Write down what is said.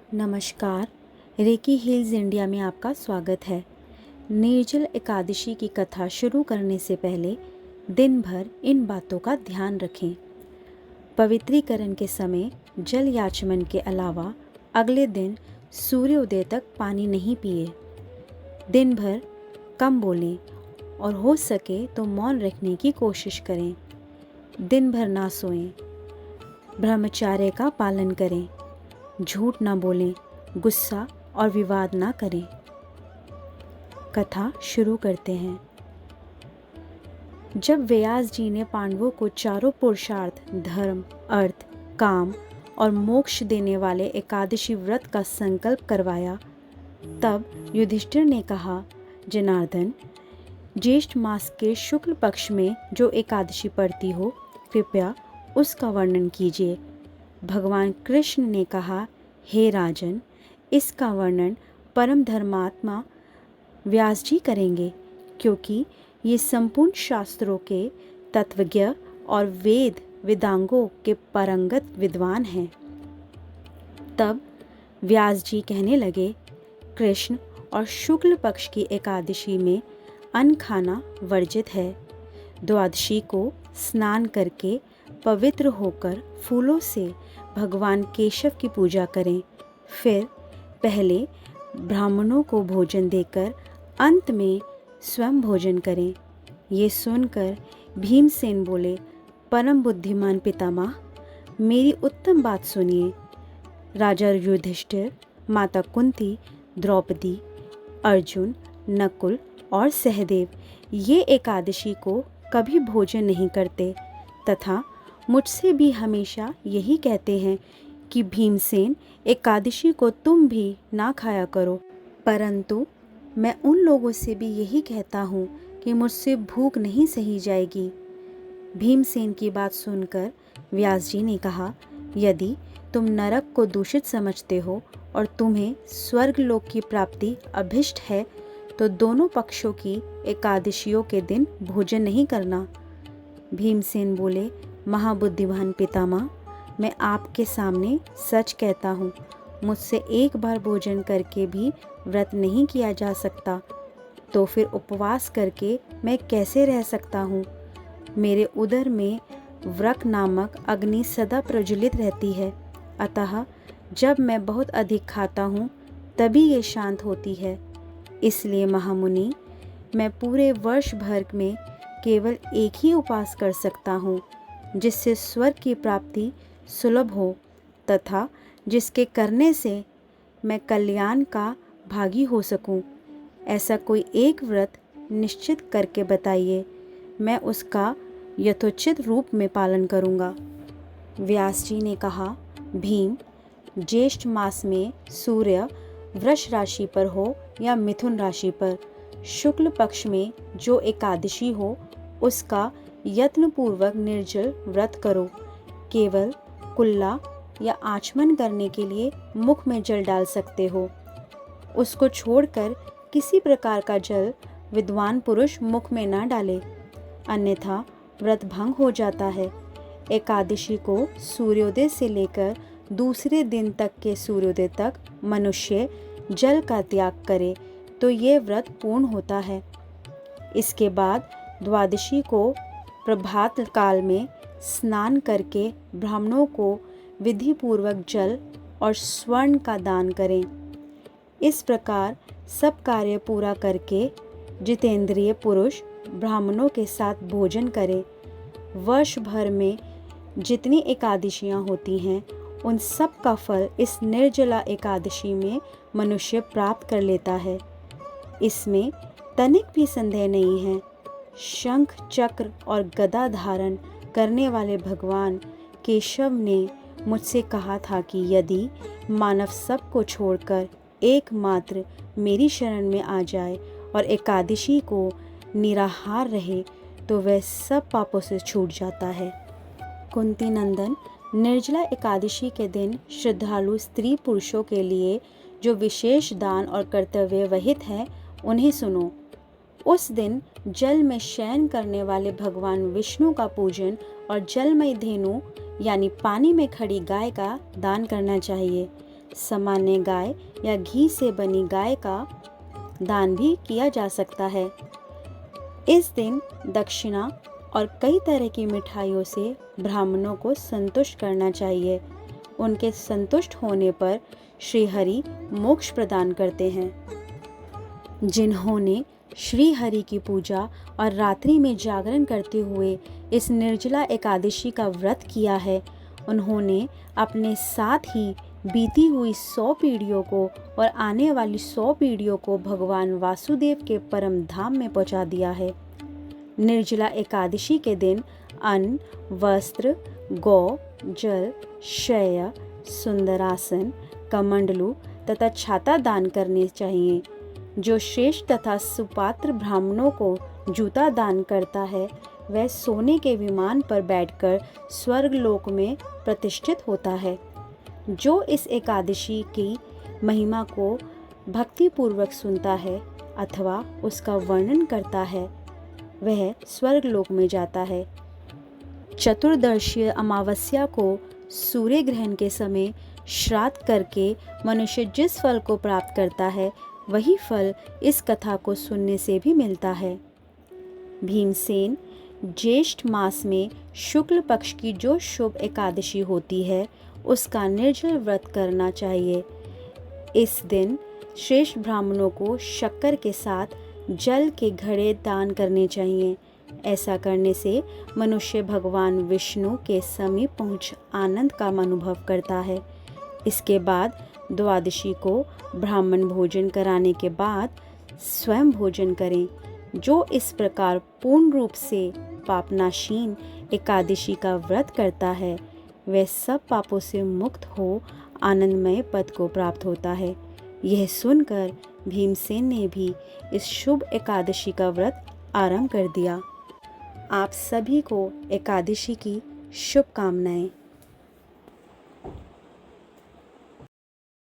नमस्कार। Recce hills India में आपका स्वागत है। निर्जल एकादशी की कथा शुरू करने से पहले दिन भर इन बातों का ध्यान रखें। पवित्रीकरण के समय जल याचमन के अलावा अगले दिन सूर्योदय तक पानी नहीं पिए। दिन भर कम बोलें और हो सके तो मौन रखने की कोशिश करें। दिन भर ना सोएं। ब्रह्मचर्य का पालन करें। झूठ ना बोलें, गुस्सा और विवाद ना करें। कथा शुरू करते हैं। जब व्यास जी ने पांडवों को चारों पुरुषार्थ धर्म, अर्थ, काम और मोक्ष देने वाले एकादशी व्रत का संकल्प करवाया, तब युधिष्ठिर ने कहा, जनार्दन, ज्येष्ठ मास के शुक्ल पक्ष में जो एकादशी पड़ती हो, कृपया उसका वर्णन कीजिए। भगवान कृष्ण ने कहा, हे राजन, इसका वर्णन परम धर्मात्मा व्यास जी करेंगे, क्योंकि ये संपूर्ण शास्त्रों के तत्वज्ञ और वेदांगों के पारंगत विद्वान हैं। तब व्यास जी कहने लगे, कृष्ण और शुक्ल पक्ष की एकादशी में अन्न खाना वर्जित है। द्वादशी को स्नान करके पवित्र होकर फूलों से भगवान केशव की पूजा करें। फिर पहले ब्राह्मणों को भोजन देकर अंत में स्वयं भोजन करें। ये सुनकर भीमसेन बोले, परम बुद्धिमान पितामह, मेरी उत्तम बात सुनिए। राजा युधिष्ठिर, माता कुंती, द्रौपदी, अर्जुन, नकुल और सहदेव ये एकादशी को कभी भोजन नहीं करते तथा मुझसे भी हमेशा यही कहते हैं कि भीमसेन, एकादशी को तुम भी ना खाया करो। परंतु मैं उन लोगों से भी यही कहता हूँ कि मुझसे भूख नहीं सही जाएगी। भीमसेन की बात सुनकर व्यास जी ने कहा, यदि तुम नरक को दूषित समझते हो और तुम्हें स्वर्ग लोक की प्राप्ति अभिष्ट है, तो दोनों पक्षों की एकादशियों के दिन भोजन नहीं करना। भीमसेन बोले, महाबुद्धिमान पितामह, मैं आपके सामने सच कहता हूँ, मुझसे एक बार भोजन करके भी व्रत नहीं किया जा सकता, तो फिर उपवास करके मैं कैसे रह सकता हूँ। मेरे उदर में व्रक नामक अग्नि सदा प्रज्वलित रहती है, अतः जब मैं बहुत अधिक खाता हूँ तभी ये शांत होती है। इसलिए महामुनि, मैं पूरे वर्ष भर में केवल एक ही उपवास कर सकता हूँ, जिससे स्वर्ग की प्राप्ति सुलभ हो तथा जिसके करने से मैं कल्याण का भागी हो सकूं। ऐसा कोई एक व्रत निश्चित करके बताइए, मैं उसका यथोचित रूप में पालन करूंगा। व्यास जी ने कहा, भीम, ज्येष्ठ मास में सूर्य वृष राशि पर हो या मिथुन राशि पर, शुक्ल पक्ष में जो एकादशी हो उसका यत्नपूर्वक निर्जल व्रत करो। केवल कुल्ला या आचमन करने के लिए मुख में जल डाल सकते हो। उसको छोड़कर किसी प्रकार का जल विद्वान पुरुष मुख में न डाले, अन्यथा व्रत भंग हो जाता है। एकादशी को सूर्योदय से लेकर दूसरे दिन तक के सूर्योदय तक मनुष्य जल का त्याग करे तो ये व्रत पूर्ण होता है। इसके बाद द्वादशी को प्रभात काल में स्नान करके ब्राह्मणों को विधि पूर्वक जल और स्वर्ण का दान करें। इस प्रकार सब कार्य पूरा करके जितेंद्रिय पुरुष ब्राह्मणों के साथ भोजन करें। वर्ष भर में जितनी एकादशियां होती हैं, उन सब का फल इस निर्जला एकादशी में मनुष्य प्राप्त कर लेता है। इसमें तनिक भी संदेह नहीं है। शंख, चक्र और गदा धारण करने वाले भगवान केशव ने मुझसे कहा था कि यदि मानव सब को छोड़कर एकमात्र मेरी शरण में आ जाए और एकादशी को निराहार रहे तो वह सब पापों से छूट जाता है। कुंती नंदन, निर्जला एकादशी के दिन श्रद्धालु स्त्री पुरुषों के लिए जो विशेष दान और कर्तव्य विहित है, उन्हें सुनो। उस दिन जल में शयन करने वाले भगवान विष्णु का पूजन और जलमय धेनु यानी पानी में खड़ी गाय का दान करना चाहिए। सामान्य गाय या घी से बनी गाय का दान भी किया जा सकता है। इस दिन दक्षिणा और कई तरह की मिठाइयों से ब्राह्मणों को संतुष्ट करना चाहिए। उनके संतुष्ट होने पर श्री हरि मोक्ष प्रदान करते हैं। जिन्होंने श्री हरि की पूजा और रात्रि में जागरण करते हुए इस निर्जला एकादशी का व्रत किया है, उन्होंने अपने साथ ही बीती हुई 100 पीढ़ियों को और आने वाली 100 पीढ़ियों को भगवान वासुदेव के परम धाम में पहुंचा दिया है। निर्जला एकादशी के दिन अन्न, वस्त्र, गौ, जल, शय्या, सुंदरासन, कमंडलू तथा छाता दान करने चाहिए। जो श्रेष्ठ तथा सुपात्र ब्राह्मणों को जूता दान करता है, वह सोने के विमान पर बैठकर स्वर्ग लोक में प्रतिष्ठित होता है। जो इस एकादशी की महिमा को भक्तिपूर्वक सुनता है अथवा उसका वर्णन करता है, वह स्वर्ग लोक में जाता है। चतुर्दशीय अमावस्या को सूर्य ग्रहण के समय श्राद्ध करके मनुष्य जिस फल को प्राप्त करता है, वही फल इस कथा को सुनने से भी मिलता है। भीमसेन, ज्येष्ठ मास में शुक्ल पक्ष की जो शुभ एकादशी होती है, उसका निर्जल व्रत करना चाहिए। इस दिन श्रेष्ठ ब्राह्मणों को शक्कर के साथ जल के घड़े दान करने चाहिए। ऐसा करने से मनुष्य भगवान विष्णु के समीप पहुँच आनंद का अनुभव करता है। इसके बाद द्वादशी को ब्राह्मण भोजन कराने के बाद स्वयं भोजन करें। जो इस प्रकार पूर्ण रूप से पापनाशीन एकादशी का व्रत करता है, वह सब पापों से मुक्त हो आनंदमय पद को प्राप्त होता है। यह सुनकर भीमसेन ने भी इस शुभ एकादशी का व्रत आरंभ कर दिया। आप सभी को एकादशी की शुभकामनाएं।